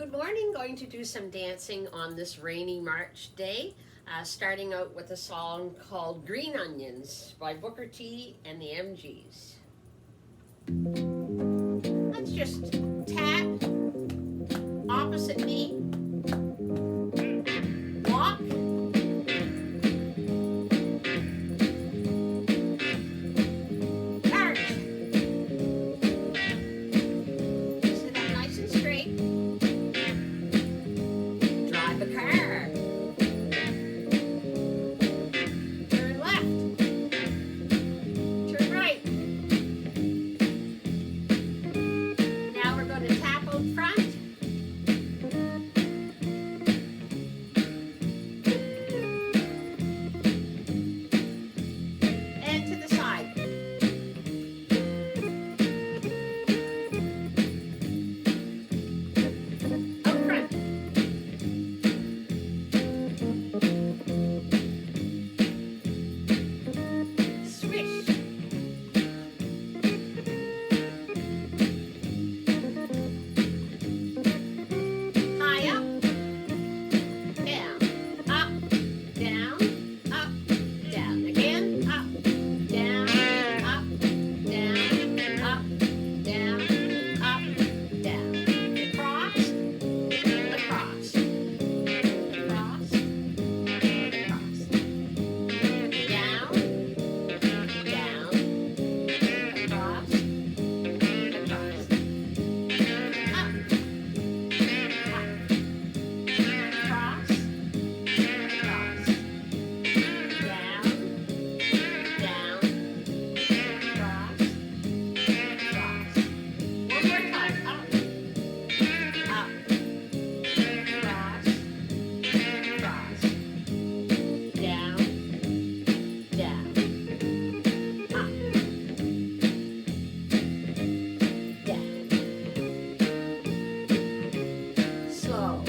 good morning. Going to do some dancing on this rainy March day, starting out with a song called Green Onions by Booker T and the MGs. Let's just tap opposite me, walk, march. Sit up nice and straight. Drive a car. Turn left. Turn right. Now we're going to tap out front. And to the side. Out front. Swish. High up, down, up, down, up, down. Again, up, down, up, down, up, down, up, down. Across, across, across, across. Down, down, across, across. Up, up, across, across. Down, down, across, across. One more time. Up, up, across, across. Down, down, up, down. Slow.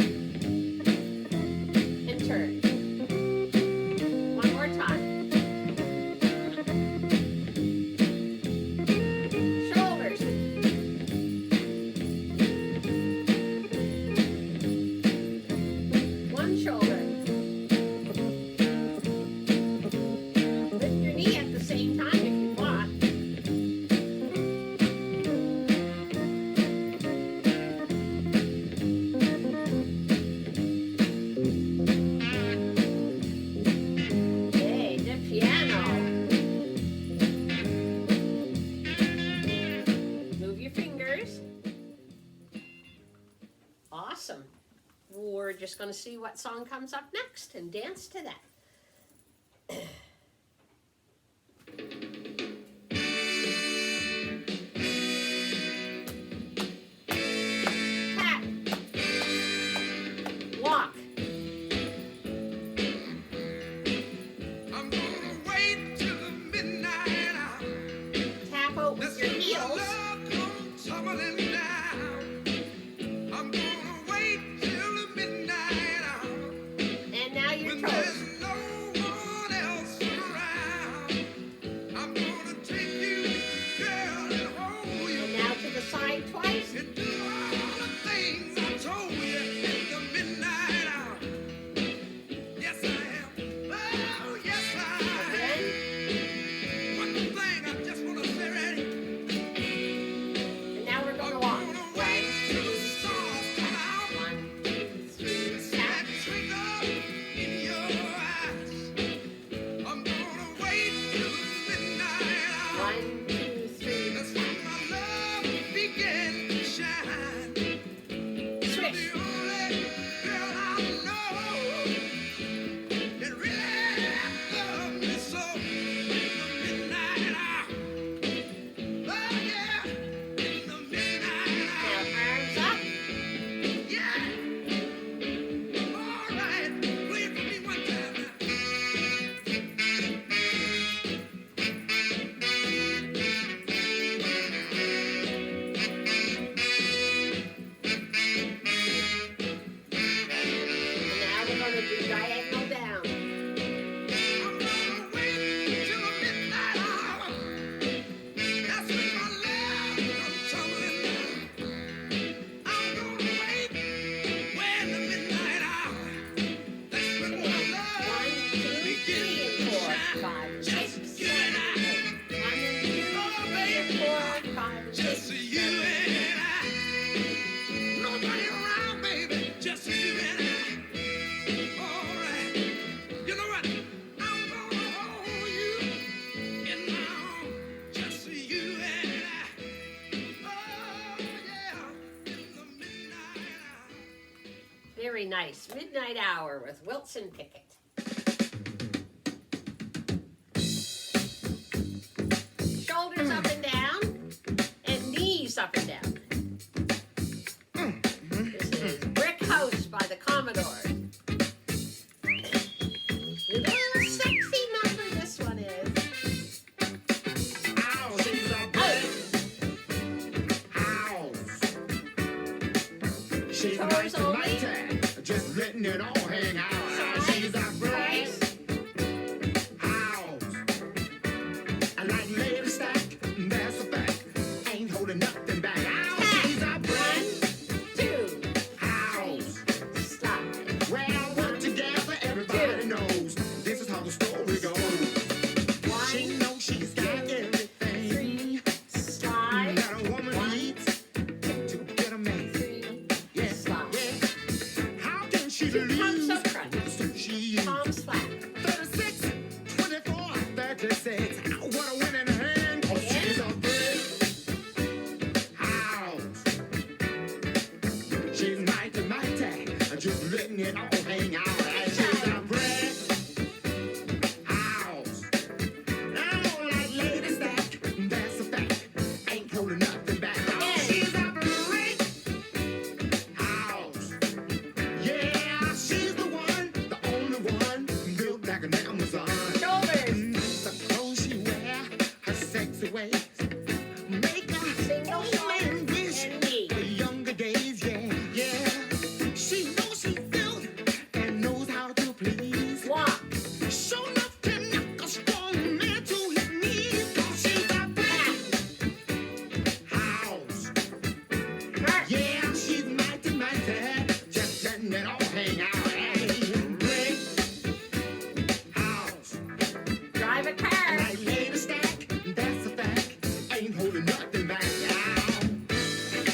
And turn. One more time. Shoulders. One shoulder. Lift your knee at the same time if you want. Yay, the piano. Move your fingers. Awesome. We're just going to see what song comes up next and dance to that. Tap. Walk. I'm gonna wait till the midnight hour. Tap out with your Listen, heels. love comes tumbling down. I'm gonna wait till the midnight hour. And now your When toes. there's no one else around. I'm gonna take you, girl, and hold you. And now to the side twice. And do all the things I told you in the midnight hour. Yes, I am. Oh, yes, I am. Again. One thing I just want to say right here. And now we're I'm going to walk. gonna wait till the stars come out. 1, 2, 3, It's tap. that twinkle in your eyes. I'm gonna wait till the midnight hour. 1, 2, 3. That's when my love began to shine. You're Swish. the only girl I know that really loves me so. In the midnight hour. Oh, yeah. In the midnight hour. Now arms up. Yeah. All right. Play it for me one time now. just you and I. Nobody around, baby, just you and I. All right. You know what? I'm gonna hold you in my arms, just you and I. Oh, yeah, in the midnight hour. Very nice. Midnight Hour with Wilson Pickett. Shoulders up and down, and knees up and down. This is Brick House by the Commodores. You know what a sexy number this one is. Ow, she's a brick house. She's Toes mighty, only. mighty, just letting it all hang out. She's a brick house. I like lady stack, that's a fact. Ain't holding nothing back. Ow, she's a brick 2, house. slide. Well, put together, everybody knows this is how the story goes. She 1, knows she's got everything 3, slide. that a woman needs to get a man. 3, Yeah, slide. yeah. How can she Two pumps lose? up front. So she is Palms flat. 36, 24, 36. What a winning hand. Oh, she's a brick house. She's mighty, mighty, just letting it all hang out. She's a brick house. I don't like lady stack, that's a fact. Ain't holding nothing back. Oh, she's a brick house. Yeah, she's the one, the only one, built like an Amazon. Shoulders. The clothes she wear, her sexy ways, make her Single old shoulder man wish and knee. for younger days. Yeah, yeah. She knows she's built and knows how to please. Walk. Show enough can knock a strong man to his knees. 'Cause she's a brick house. March. Yeah, she's mighty, mighty, just letting it all hang out. Hey, brick house. Drive a car. Like lady stack, that's a fact. Ain't holding nothing back.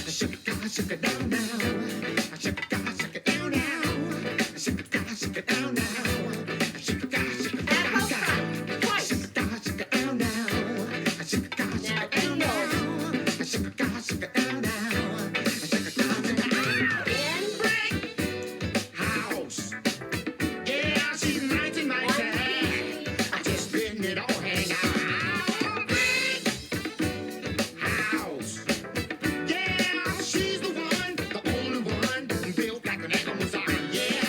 Shake it down now. Shake it down now. Shake it down now. Shake it down now. Shake it down now. And both sides. Twice. Shake it down now. Shake it down now. Shake it down now. Shake it down now. In. Brick house. Yeah, she's mighty, mighty. 1, 2, 3. I just letting it all hang out. Brick house. Yeah, she's the one, the only one, built like an Amazon. Yeah.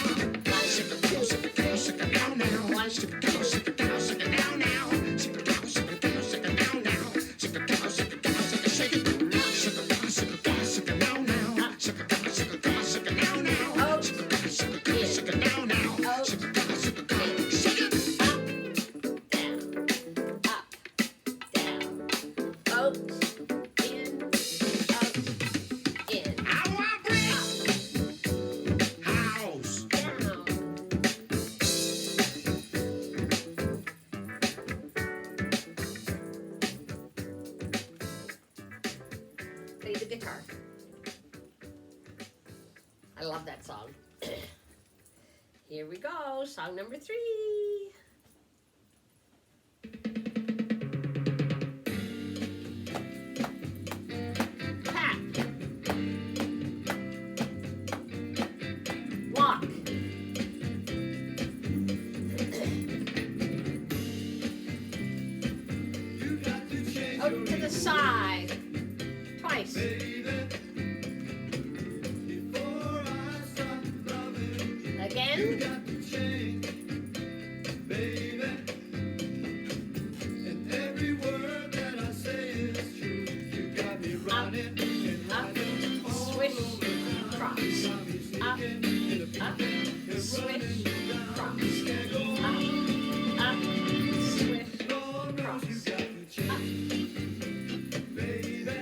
Shake it down, shake it down, shake it down now. Shake it down, shake it down, shake it down now. Shake it down, shake it down, shake it down now. Shake it down, shake it down, shake it down. Shake it down, shake it down, shake it down now. Shake it down, shake it down, shake it down now. Shake it down, shake it down, shake it down now. Shake it down, shake it down, shake it. Up, down, up, in. I want brick house. Down. Play the guitar. I love that song. Here we go, song number 3. Pat. Walk. You got to change Out your to the side. Twice. baby before I stop loving you. You Again. got to change, baby. And every word that I say is true. You got me running and Up. hiding all Swish. over. Cross. Got me Up. sneaking in a Up. and Swish. running Cross. can't go on. Up. Swish. Lord knows you got to change, baby.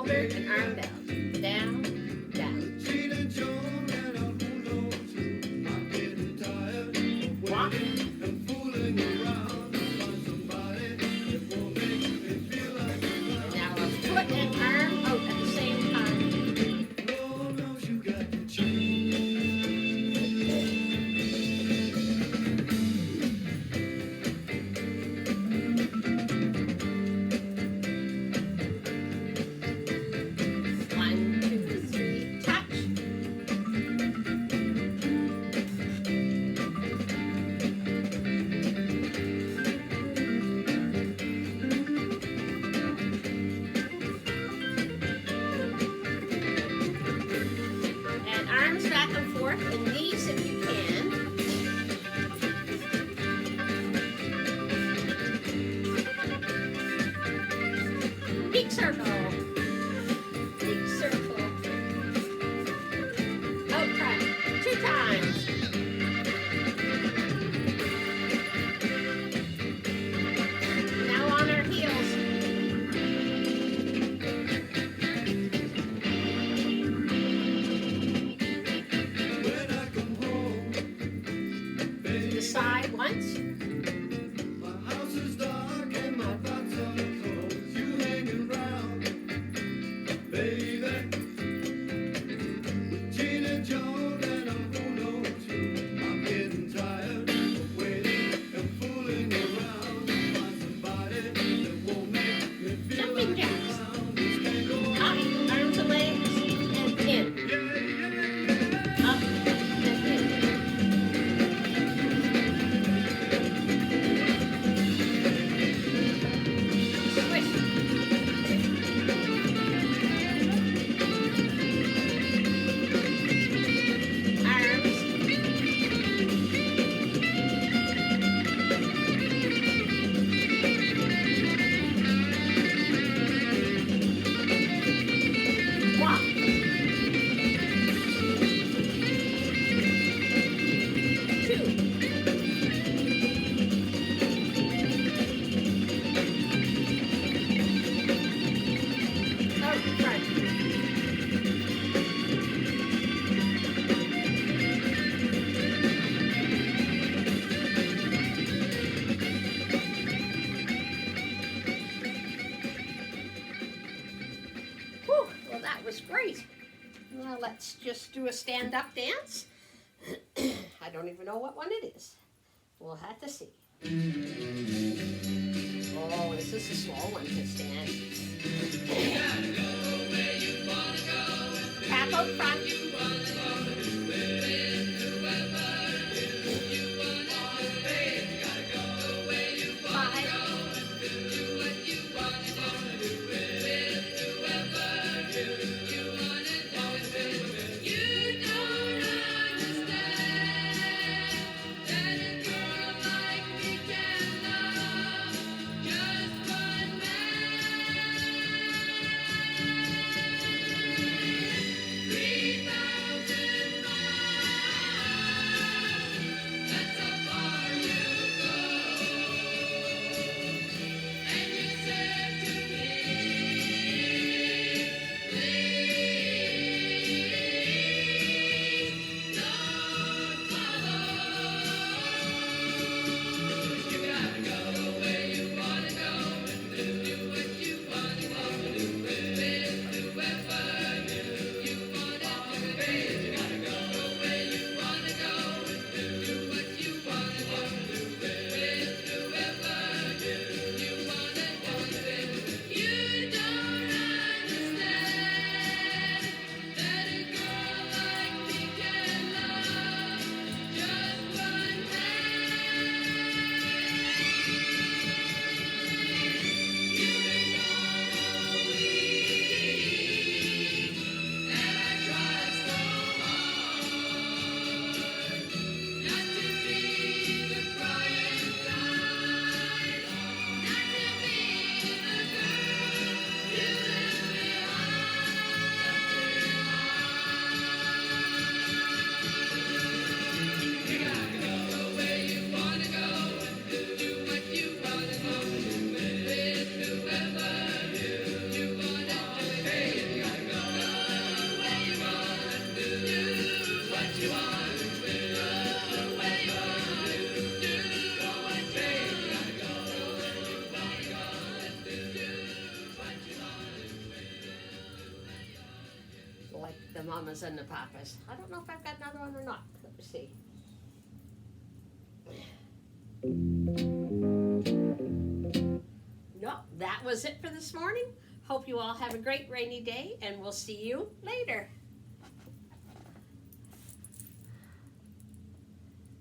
shoulder and arm down. Down, down. Gina Jones and a who knows who. I'm getting tired of Walk. waiting and fooling around to find somebody that won't make me feel like a And now a foot and arm out at the same time. Lord knows you got to change. One, two, three, touch. And arms back and forth, and knees if you can. Big circle. Big circle. Out front. 2 times. Now on our heels. When I come home, To the side once. my house is dark and my thoughts are closed. You hanging round, baby. With Gina Jones and a who knows who. I'm getting tired of waiting and fooling around to find somebody that won't make me feel Jumping like jacks. a clown. This can't go on. Up, arms and legs, and in. Up and in. Squish. Arms. Walk. 2. Out front. Whew, well, that was great. Now let's just do a stand-up dance. I don't even know what one it is. We'll have to see. Oh, this is a small one to stand. Tap out front. the mamas and the papas. I don't know if I've got another one or not. Let me see. No, that was it for this morning. Hope you all have a great rainy day, and we'll see you later.